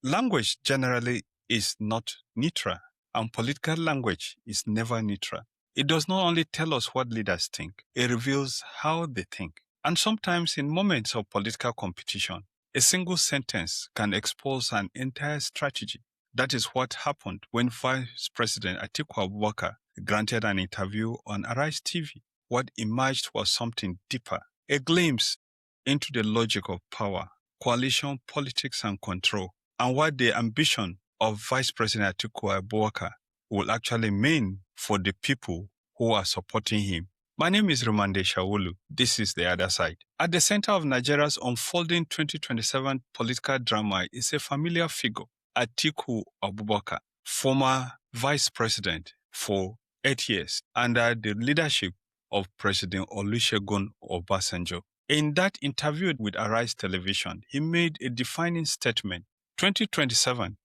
Language generally is not neutral, and political language is never neutral. It does not only tell us what leaders think, it reveals how they think. And sometimes in moments of political competition, a single sentence can expose an entire strategy. That is what happened when Vice President Atiku Abubakar granted an interview on Arise TV. What emerged was something deeper, a glimpse into the logic of power, coalition politics and control, and what the ambition of Vice President Atiku Abubakar will actually mean for the people who are supporting him. My name is Rimamnde Shawulu. This is The Other Side. At the center of Nigeria's unfolding 2027 political drama is a familiar figure, Atiku Abubakar, former vice president for 8 years under the leadership of President Olusegun Obasanjo. In that interview with Arise Television, he made a defining statement. 2027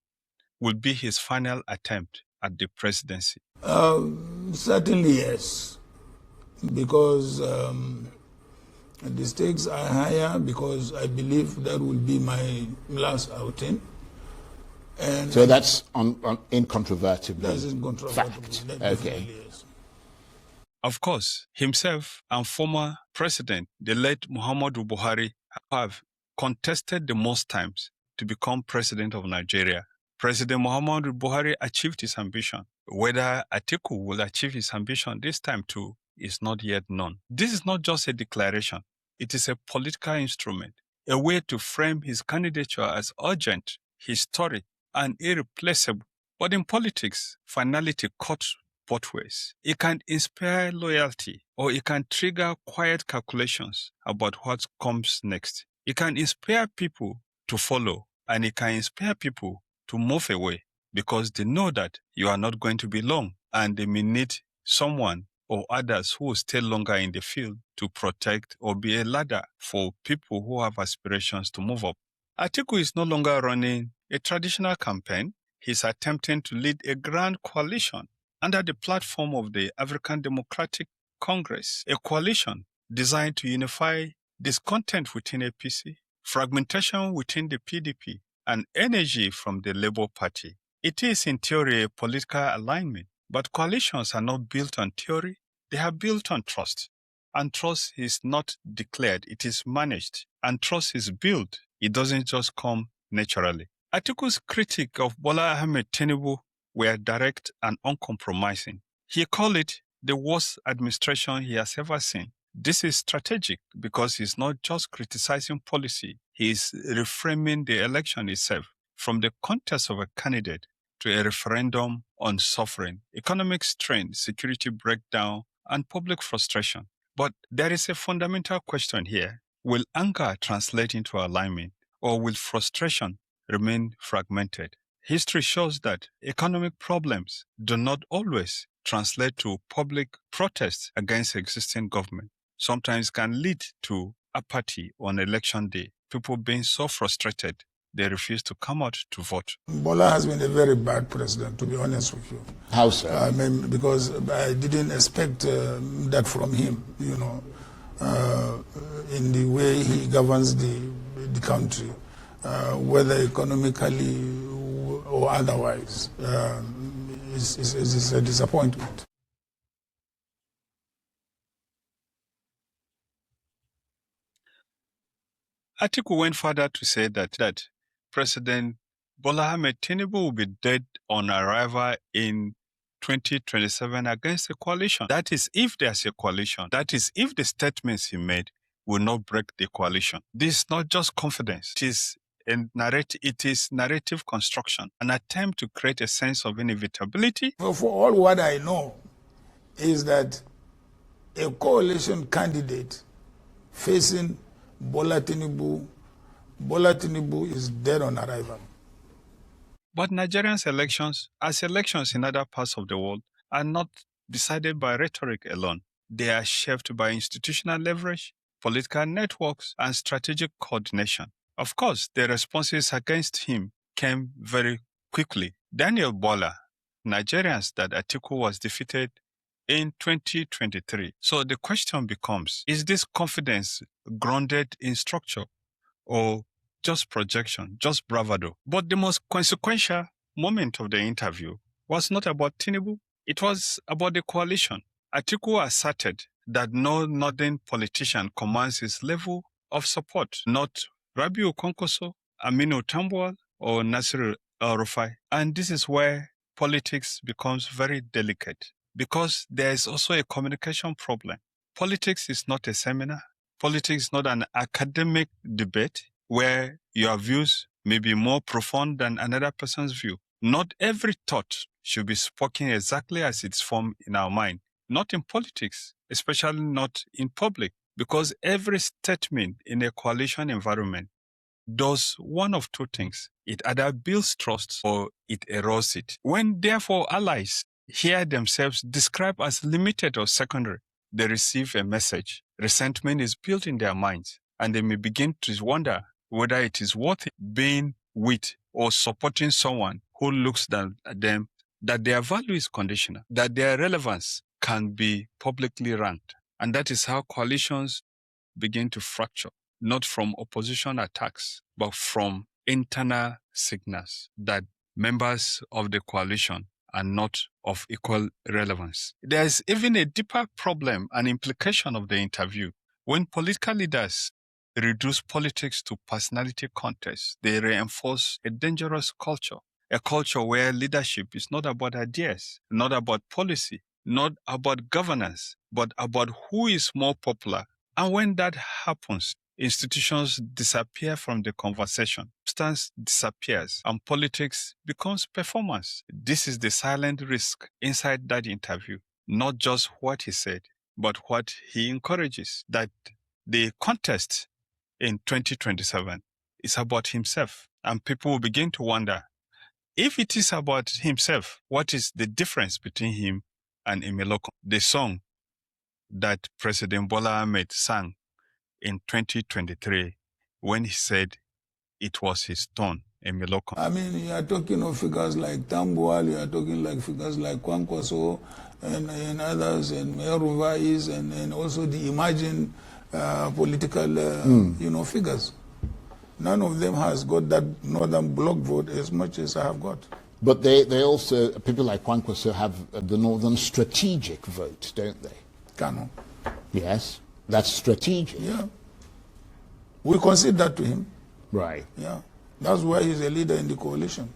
will be his final attempt at the presidency. Certainly yes, because the stakes are higher, because I believe that will be my last outing. And so that's incontrovertibly that's incontrovertible. fact. Okay. Yes. Of course, himself and former president, the late Muhammadu Buhari, have contested the most times to become president of Nigeria. President Muhammadu Buhari achieved his ambition. Whether Atiku will achieve his ambition this time too is not yet known. This is not just a declaration. It is a political instrument, a way to frame his candidature as urgent, historic, and irreplaceable. But in politics, finality cuts both ways. It can inspire loyalty, or it can trigger quiet calculations about what comes next. It can inspire people to follow, and it can inspire people to move away because they know that you are not going to be long, and they may need someone or others who will stay longer in the field to protect or be a ladder for people who have aspirations to move up. Atiku is no longer running a traditional campaign. He's attempting to lead a grand coalition under the platform of the African Democratic Congress, a coalition designed to unify discontent within APC, fragmentation within the PDP, and energy from the Labour Party. It is in theory a political alignment, but coalitions are not built on theory, they are built on trust. And trust is not declared, it is managed. And trust is built, it doesn't just come naturally. Atiku's critique of Bola Ahmed Tinubu were direct and uncompromising. He called it the worst administration he has ever seen. This is strategic because he's not just criticizing policy, he's reframing the election itself from the context of a candidate to a referendum on suffering, economic strain, security breakdown, and public frustration. But there is a fundamental question here. Will anger translate into alignment, or will frustration remain fragmented? History shows that economic problems do not always translate to public protests against existing government. Sometimes can lead to apathy on election day, people being so frustrated they refuse to come out to vote. Bola has been a very bad president, to be honest with you. How so? I mean, because I didn't expect that from him, you know, in the way he governs the country, whether economically or otherwise. It's a disappointment. Atiku went further to say that President Bola Ahmed Tinubu will be dead on arrival in 2027 against a coalition. That is, if there's a coalition. That is, if the statements he made will not break the coalition. This is not just confidence. It is narrative construction, an attempt to create a sense of inevitability. For all what I know is that a coalition candidate facing Bola Tinubu is dead on arrival. But Nigerians' elections, as elections in other parts of the world, are not decided by rhetoric alone. They are shaped by institutional leverage, political networks, and strategic coordination. Of course, the responses against him came very quickly. Daniel Bola, Nigerians that Atiku was defeated in 2023. So the question becomes, is this confidence grounded in structure, or just projection, just bravado. But the most consequential moment of the interview was not about Tinubu. It was about the coalition. Atiku asserted that no northern politician commands his level of support, not Rabiu Konkoso, Aminu Tambuwal, or Nasir El-Rufai. And this is where politics becomes very delicate, because there is also a communication problem. Politics is not a seminar. Politics is not an academic debate where your views may be more profound than another person's view. Not every thought should be spoken exactly as it's formed in our mind. Not in politics, especially not in public, because every statement in a coalition environment does one of two things. It either builds trust or it erodes it. When, therefore, allies hear themselves described as limited or secondary, they receive a message. Resentment is built in their minds, and they may begin to wonder whether it is worth it being with or supporting someone who looks at them, that their value is conditional, that their relevance can be publicly ranked. And that is how coalitions begin to fracture, not from opposition attacks, but from internal signals that members of the coalition are not of equal relevance. There's even a deeper problem and implication of the interview. When political leaders reduce politics to personality contests, they reinforce a dangerous culture, a culture where leadership is not about ideas, not about policy, not about governance, but about who is more popular. And when that happens, institutions disappear from the conversation, substance disappears, and politics becomes performance. This is the silent risk inside that interview, not just what he said, but what he encourages, that the contest in 2027 is about himself. And people will begin to wonder, if it is about himself, what is the difference between him and Emeloko? The song that President Bola Ahmed sang in 2023 when he said it was his turn, Emeloko. I mean, you are talking of figures like Tambuwal, you are talking like figures like Kwankwaso and others, and Mayor Ruvais, and also the emerging political, figures. None of them has got that northern bloc vote as much as I have got. But they also, people like Kwankwaso have the northern strategic vote, don't they? Kano. Yes, that's strategic. Yeah. We concede that to him. Right. Yeah. That's why he's a leader in the coalition.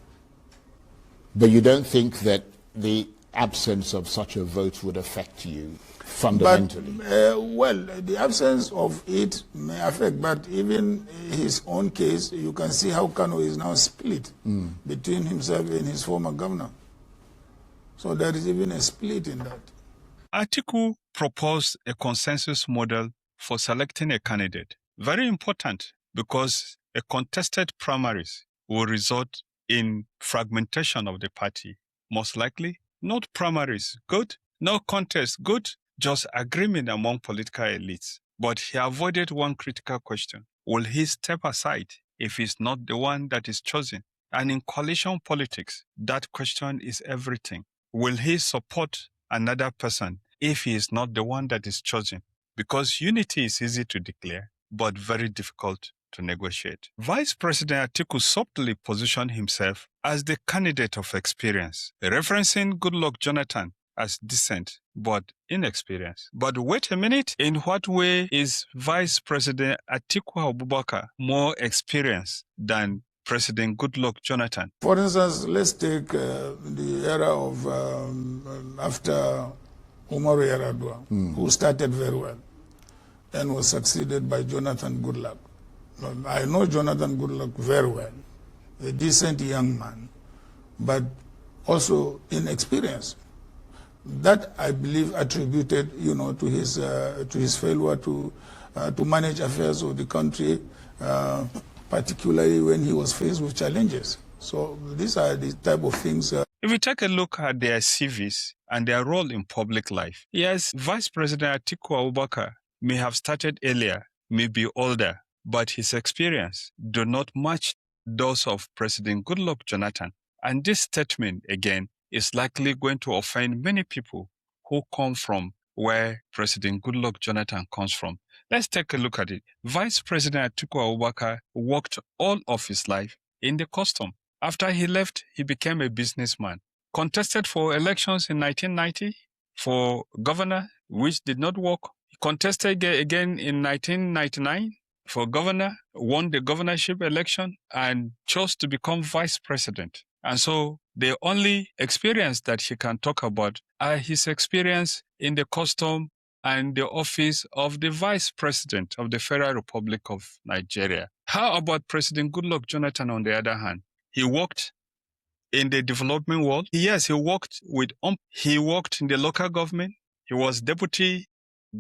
But you don't think that the absence of such a vote would affect you fundamentally? But, the absence of it may affect, but even his own case, you can see how Kano is now split between himself and his former governor. So there is even a split in that. Atiku proposed a consensus model for selecting a candidate. Very important, because a contested primaries will result in fragmentation of the party. Most likely, not primaries, good. No contest, good. Just agreement among political elites. But he avoided one critical question. Will he step aside if he's not the one that is chosen? And in coalition politics, that question is everything. Will he support another person if he is not the one that is chosen? Because unity is easy to declare, but very difficult to negotiate. Vice President Atiku subtly positioned himself as the candidate of experience, referencing Goodluck Jonathan as decent but inexperienced. But wait a minute, in what way is Vice President Atiku Abubakar more experienced than President Goodluck Jonathan? For instance, let's take the era of after Umaru Yar'Adua, who started very well and was succeeded by Jonathan Goodluck. I know Jonathan Goodluck very well, a decent young man, but also inexperienced. That, I believe, attributed, to his failure to manage affairs of the country, particularly when he was faced with challenges. So these are the type of things. If we take a look at their CVs and their role in public life, yes, Vice President Atiku Abubakar may have started earlier, may be older, but his experience do not match those of President Goodluck Jonathan. And this statement, again, is likely going to offend many people who come from where President Goodluck Jonathan comes from. Let's take a look at it. Vice President Atiku Abubakar worked all of his life in the custom. After he left, he became a businessman. Contested for elections in 1990 for governor, which did not work. He contested again in 1999 for governor, won the governorship election, and chose to become vice president. And so the only experience that he can talk about are his experience in the custom and the office of the Vice President of the Federal Republic of Nigeria. How about President Goodluck Jonathan on the other hand? He worked in the development world. Yes, he worked in the local government. He was deputy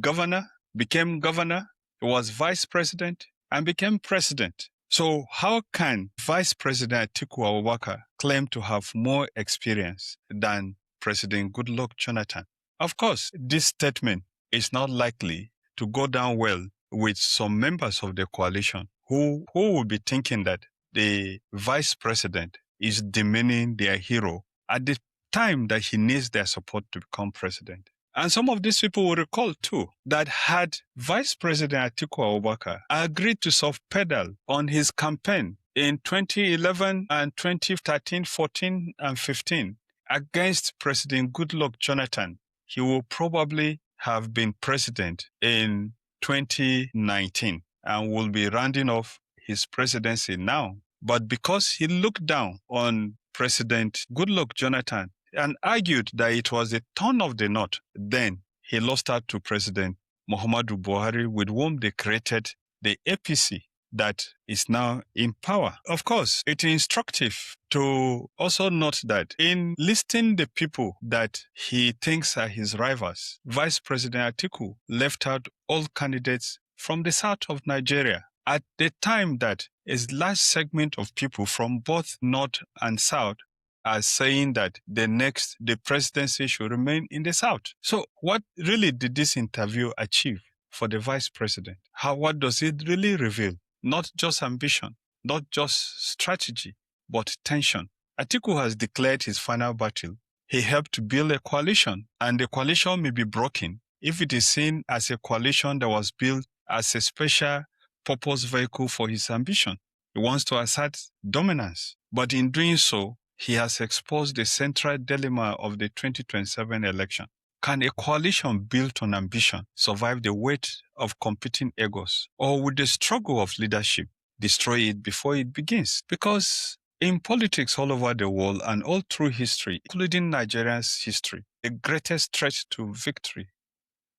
governor, became governor, he was vice president, and became president. So how can Vice President Atiku Abubakar claim to have more experience than President Goodluck Jonathan? Of course, this statement is not likely to go down well with some members of the coalition who will be thinking that the vice president is demeaning their hero at the time that he needs their support to become president. And some of these people will recall too that had Vice President Atiku Abubakar agreed to soft pedal on his campaign in 2011 and 2013, 14, and 15 against President Goodluck Jonathan, he will probably have been president in 2019 and will be rounding off his presidency now. But because he looked down on President Goodluck Jonathan and argued that it was a turn of the knot, then he lost out to President Muhammadu Buhari, with whom they created the APC that is now in power. Of course, it is instructive to also note that in listing the people that he thinks are his rivals, Vice President Atiku left out all candidates from the south of Nigeria at the time that a large segment of people from both north and south are saying that the presidency should remain in the south. So what really did this interview achieve for the vice president? What does it really reveal? Not just ambition, not just strategy, but tension. Atiku has declared his final battle. He helped to build a coalition, and the coalition may be broken if it is seen as a coalition that was built as a special purpose vehicle for his ambition. He wants to assert dominance, but in doing so, he has exposed the central dilemma of the 2027 election. Can a coalition built on ambition survive the weight of competing egos, or will the struggle of leadership destroy it before it begins? Because in politics all over the world and all through history, including Nigeria's history, the greatest threat to victory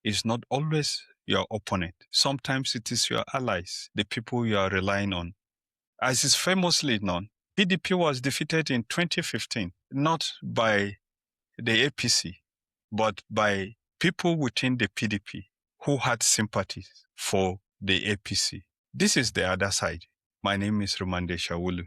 is not always your opponent. Sometimes it is your allies, the people you are relying on. As is famously known, PDP was defeated in 2015, not by the APC, but by people within the PDP who had sympathies for the APC. This is the other side. My name is Rimamnde Shawulu.